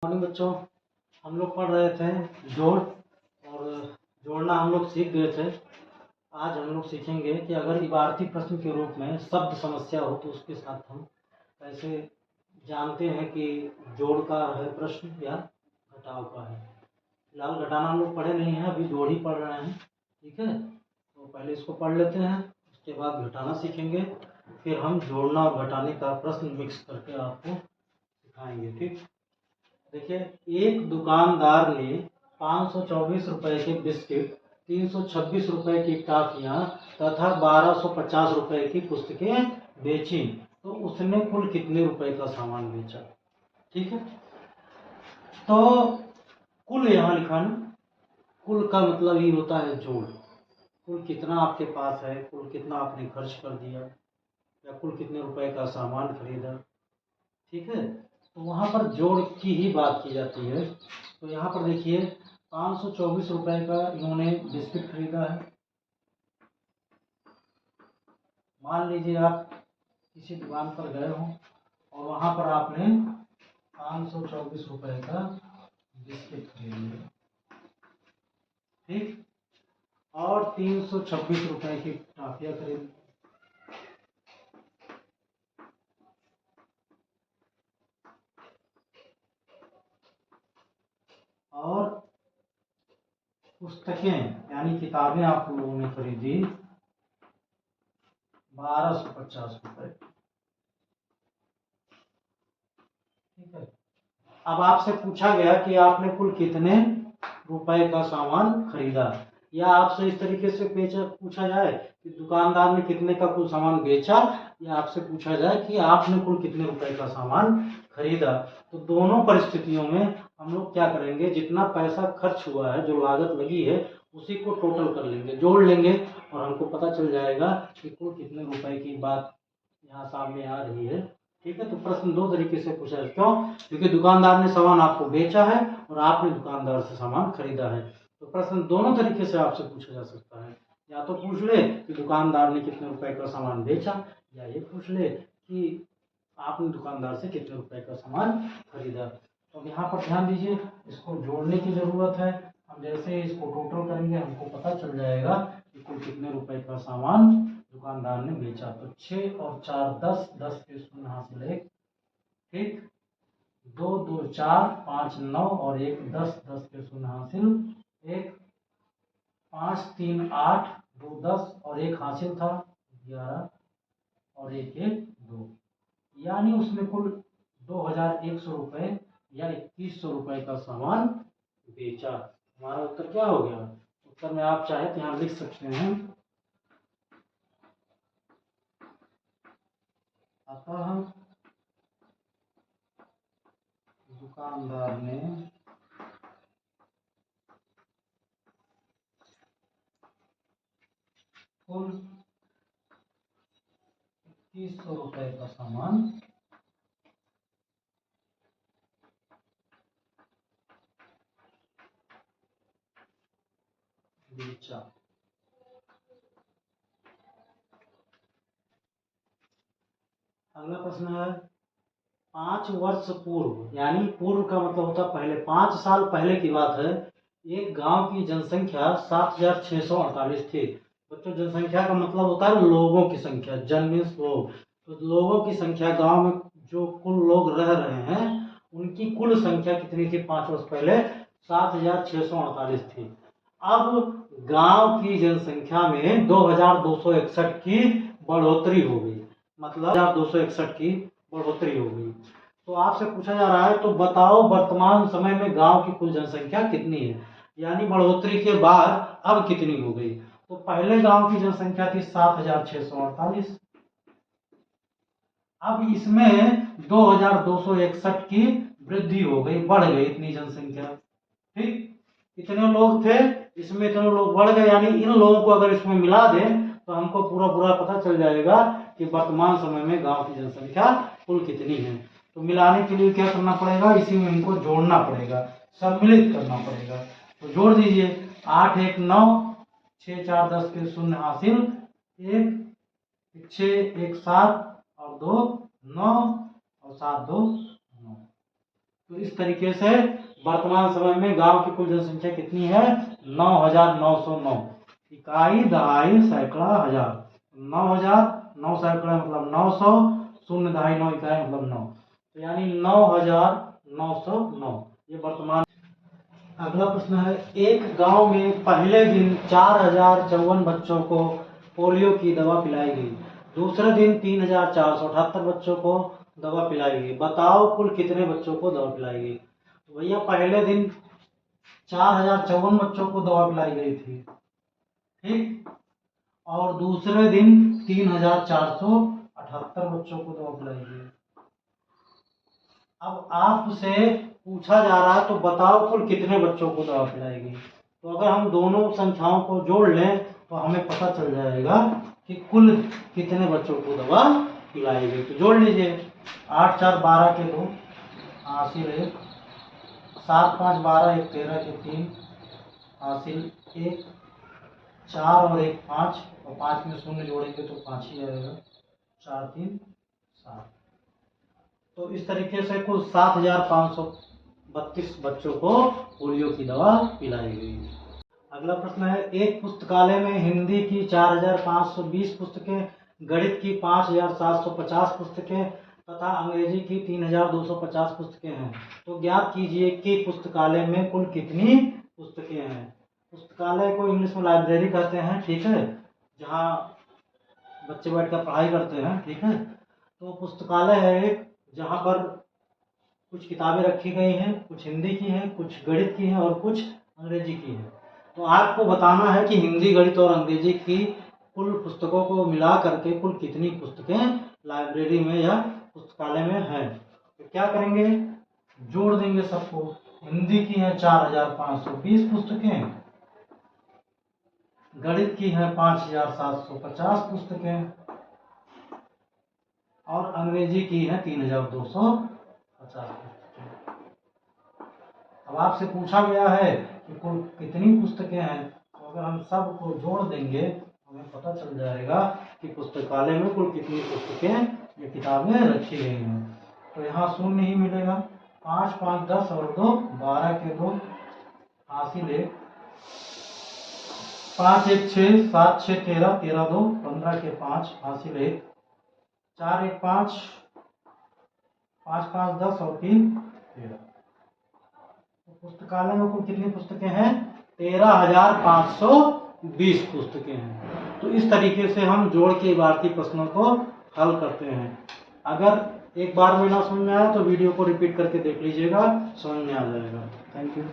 Morning बच्चों, हम लोग पढ़ रहे थे जोड़ और जोड़ना हम लोग सीख गए थे। आज हम लोग सीखेंगे कि अगर इबारती प्रश्न के रूप में शब्द समस्या हो तो उसके साथ हम कैसे जानते हैं कि जोड़ का है प्रश्न या घटाव का है। फिलहाल घटाना हम लोग पढ़े नहीं हैं, अभी जोड़ ही पढ़ रहे हैं। ठीक है, तो पहले इसको पढ़ लेते हैं, उसके बाद घटाना सीखेंगे, फिर हम जोड़ना और घटाने का प्रश्न मिक्स करके आपको सिखाएंगे। ठीक, देखिए, एक दुकानदार ने 524 रुपए के बिस्किट, 326 रुपए की टॉफियाँ तथा 1250 रुपए की पुस्तकें बेची, तो उसने कुल कितने रुपए का सामान बेचा। ठीक है, तो कुल यहाँ लिखा ना, कुल का मतलब ही होता है जोड़। कुल कितना आपके पास है, कुल कितना आपने खर्च कर दिया, या कुल कितने रुपए का सामान खरीदा। ठीक है, तो वहाँ पर जोड़ की ही बात की जाती है। तो यहाँ पर देखिए, 524 रुपए का इन्होंने बिस्किट खरीदा है। मान लीजिए आप किसी दुकान पर गए हो और वहाँ पर आपने 524 रुपए का बिस्किट खरीद लिया। ठीक, और 326 रुपए की टॉफियाँ खरीद ली। और पुस्तकें यानी किताबें आप लोगों ने खरीदी 1250 रुपए। ठीक है, अब आपसे पूछा गया कि आपने कुल कितने रुपए का सामान खरीदा, या आपसे इस तरीके से पूछा जाए कि दुकानदार ने कितने का कुल सामान बेचा, या आपसे पूछा जाए कि आपने कुल कितने रुपए का सामान खरीदा। तो दोनों परिस्थितियों में हम लोग क्या करेंगे, जितना पैसा खर्च हुआ है, जो लागत लगी है, उसी को टोटल कर लेंगे, जोड़ लेंगे, और हमको पता चल जाएगा कि कुल कितने रुपए की बात यहाँ सामने आ रही है। ठीक है, तो प्रश्न दो तरीके से पूछा है। क्यों? क्योंकि दुकानदार ने सामान आपको बेचा है और आपने दुकानदार से सामान खरीदा है। तो प्रश्न दोनों तरीके से आपसे पूछा जा सकता है। या तो पूछ ले कि दुकानदार ने कितने रुपए का सामान बेचा, या ये पूछ ले कि आपने दुकानदार से कितने रुपए का सामान खरीदा। तो यहाँ पर ध्यान दीजिए, इसको जोड़ने की जरूरत है। हम जैसे इसको टोटल करेंगे हमको पता चल जाएगा कि कुल कितने रुपए का सामान दुकानदार ने बेचा। तो 6 और 4 10, 10 के शून्य हासिल 1। ठीक, 2 2 4, 5 9 और 1 10, 10 के शून्य हासिल 1। 5 3 8, 2 10 और 1 हासिल था 11, और 1 1 2, यानी उसने कुल 2100 रुपए या 2100 रुपए का सामान बेचा। हमारा उत्तर क्या हो गया? उत्तर में आप चाहे तो यहाँ लिख सकते हैं, अतः दुकानदार ने कुल 2100 रुपए का सामान बेचा। अगला प्रश्न है, 5 वर्ष पूर्व, यानी पूर्व का मतलब होता है पहले, 5 साल पहले की बात है, एक गांव की जनसंख्या 7648 थी। बच्चों, जनसंख्या का मतलब होता है लोगों की संख्या, जन मीन्स लोग। तो लोगों की संख्या, गांव में जो कुल लोग रह रहे हैं उनकी कुल संख्या कितनी थी 5 वर्ष पहले? 7648 थी। अब गांव की जनसंख्या में 2261 की बढ़ोतरी हो गई, मतलब 2261 की बढ़ोतरी हो गई। तो आपसे पूछा जा रहा है, तो बताओ वर्तमान समय में गांव की कुल जनसंख्या कितनी है, यानी बढ़ोतरी के बाद अब कितनी हो गई। तो पहले गांव की जनसंख्या थी 7648, अब इसमें 2261 की वृद्धि हो गई, बढ़ गई इतनी जनसंख्या। ठीक, इतने लोग थे, इसमें इतने लोग बढ़ गए, यानी इन लोगों को अगर इसमें मिला दें तो हमको पूरा पूरा पता चल जाएगा कि वर्तमान समय में गांव की जनसंख्या कुल कितनी है। तो मिलाने के लिए क्या करना पड़ेगा, इसी में इनको जोड़ना पड़ेगा, सम्मिलित करना पड़ेगा। तो जोड़ दीजिए, 8 1 9, 6 4 10 के शून्य हासिल 1, 6 1 7 और 2 9 और 7 2 9। तो इस तरीके से वर्तमान समय में गांव की कुल जनसंख्या कितनी है? 9,909। इकाई, दहाई, सैकड़ा, हजार। 9,000, 9 सैकड़ा मतलब 900, शून्य दहाई 9 इकाई मतलब 9, तो यानी 9,909 ये वर्तमान। अगला प्रश्न है, एक गांव में पहले दिन 4,054 बच्चों को पोलियो की दवा पिलाई गई, दूसरे दिन 3,478 बच्चों को दवा पिलाई गई, बताओ कुल कितने बच्चों को दवा पिलाई गई? तो भैया पहले दिन 4,054 बच्चों को दवा पिलाई गई थी, ठीक, और दूसरे दिन 3,478 बच्चों को दवा पिलाई गई। अब आपसे पूछा जा रहा है तो बताओ कुल कितने बच्चों को दवा पिलाई गई? तो अगर हम दोनों संख्याओं को जोड़ लें तो हमें पता चल जाएगा कि कुल कितने बच्चों को दवा पिलाई गई। तो जोड़ लीजिए, 8 4 12 के 2, हासिल 1, 7 5 12 1 13 के 3, हासिल 1, 4 और 1 5, और 5 में शून्य जोड़ेंगे तो 5 ही आएगा, 4 3 7। तो इस तरीके से कुल 7,532 बच्चों को पोलियो की दवा पिलाई गई। अगला प्रश्न है, एक पुस्तकालय में हिंदी की 4,520 पुस्तकें, गणित की 5,750 पुस्तकें तथा अंग्रेजी की 3,250 पुस्तकें हैं, तो ज्ञात कीजिए कि पुस्तकालय में कुल कितनी पुस्तकें हैं। पुस्तकालय को इंग्लिश में लाइब्रेरी कहते हैं, ठीक है, जहाँ बच्चे बैठकर पढ़ाई करते हैं, ठीक है। तो पुस्तकालय है एक जहाँ पर कुछ किताबें रखी गई हैं, कुछ हिंदी की हैं, कुछ गणित की हैं और कुछ अंग्रेजी की हैं। तो आपको बताना है कि हिंदी, गणित और अंग्रेजी की कुल पुस्तकों को मिला करके कुल कितनी पुस्तकें लाइब्रेरी में या पुस्तकालय में हैं। तो क्या करेंगे, जोड़ देंगे सबको। हिंदी की है 4,520 पुस्तकें, गणित की है 5,750 पुस्तकें और अंग्रेजी की है 3,250 पुस्तकें। अब आपसे पूछा गया है कि कुल कितनी पुस्तकें हैं, तो अगर हम सब को जोड़ देंगे हमें पता चल जाएगा कि पुस्तकालय में कुल कितनी पुस्तकें या किताबें रखी गई हैं। तो यहाँ शून्य ही मिलेगा, 5 5 10 और 2 12 के 2, हासिल 1, 5 1 6 7 6 13 13 2 15 के 5, हासिल 1, 4 1 5 5 5 10 और 3 13। पुस्तकालय में कुल कितनी पुस्तकें हैं? 13,520 पुस्तकें हैं। तो इस तरीके से हम जोड़ के इबारती प्रश्नों को हल करते हैं। अगर एक बार में ना समझ में आया तो वीडियो को रिपीट करके देख लीजिएगा, समझ में आ जाएगा। Thank you.